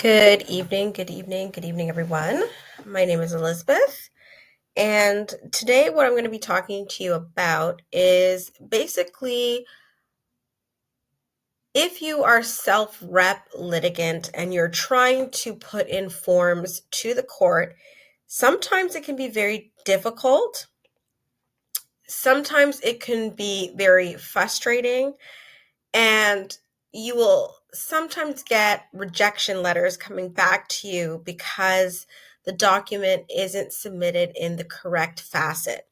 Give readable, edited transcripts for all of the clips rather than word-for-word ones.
Good evening, good evening, good evening, everyone. My name is Elizabeth, and today what I'm going to be talking to you about is basically if you are self-rep litigant and you're trying to put in forms to the court, sometimes it can be very difficult. Sometimes it can be very frustrating, and you will sometimes get rejection letters coming back to you because the document isn't submitted in the correct facet.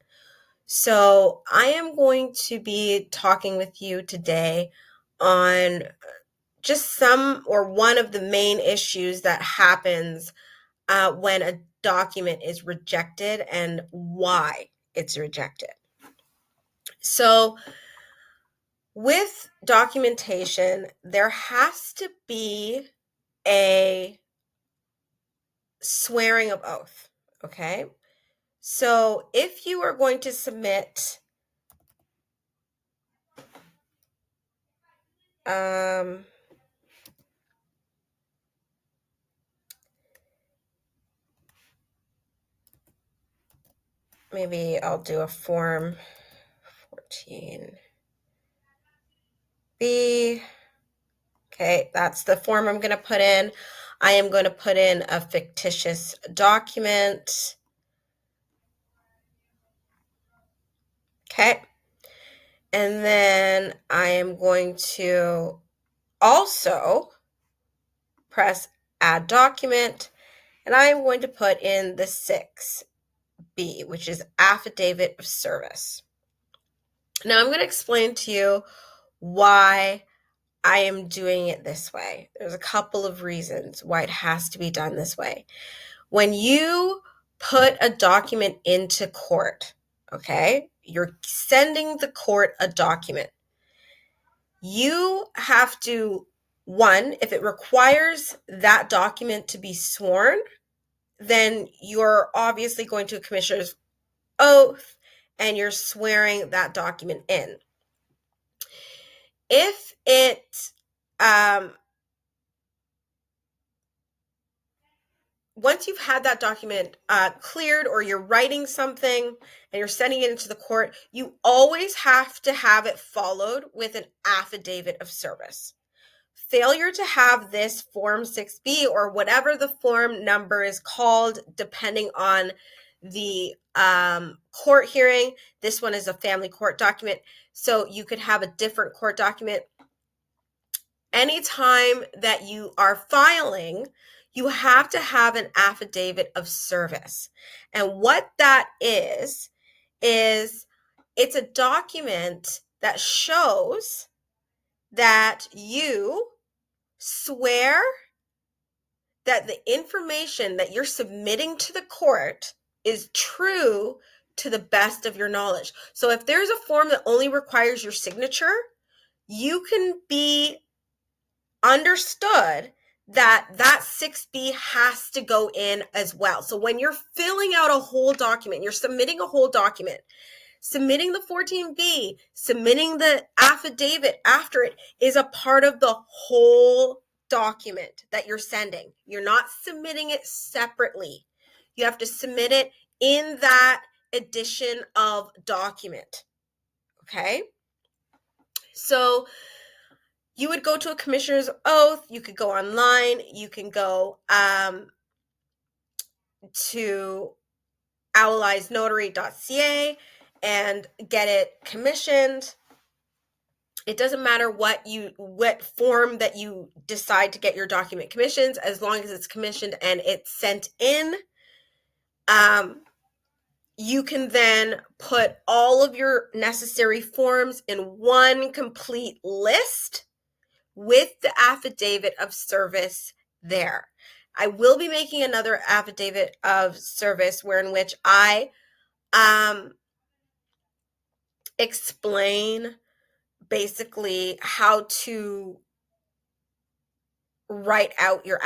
So, I am going to be talking with you today on just some or one of the main issues that happens when a document is rejected and why it's rejected. So, with documentation, there has to be a swearing of oath. Okay. So if you are going to submit, um, maybe I'll do a form 14B. Okay, that's the form I'm going to put in. I am going to put in a fictitious document. Okay. And then I am going to also press add document, and I am going to put in the 6B, which is affidavit of service. Now I'm going to explain to you why I am doing it this way. There's a couple of reasons why it has to be done this way. When you put a document into court, okay, you're sending the court a document. You have to, one, if it requires that document to be sworn, then you're obviously going to a commissioner's oath and you're swearing that document in. If it, once you've had that document cleared, or you're writing something and you're sending it into the court, you always have to have it followed with an affidavit of service. Failure to have this Form 6B, or whatever the form number is called, depending on the court hearing. This one is a family court document, so you could have a different court document. Anytime that you are filing, you have to have an affidavit of service. And what that is it's a document that shows that you swear that the information that you're submitting to the court is true to the best of your knowledge. So if there's a form that only requires your signature, you can be understood that that 6B has to go in as well. So when you're filling out a whole document, you're submitting a whole document, submitting the 14B, submitting the affidavit after it is a part of the whole document that you're sending. You're not submitting it separately. You have to submit it in that edition of document. Okay? So you would go to a commissioner's oath. You could go online. You can go to owlizenotary.ca and get it commissioned. It doesn't matter what form that you decide to get your document commissioned, as long as it's commissioned and it's sent in. You can then put all of your necessary forms in one complete list with the affidavit of service there. I will be making another affidavit of service in which I explain basically how to write out your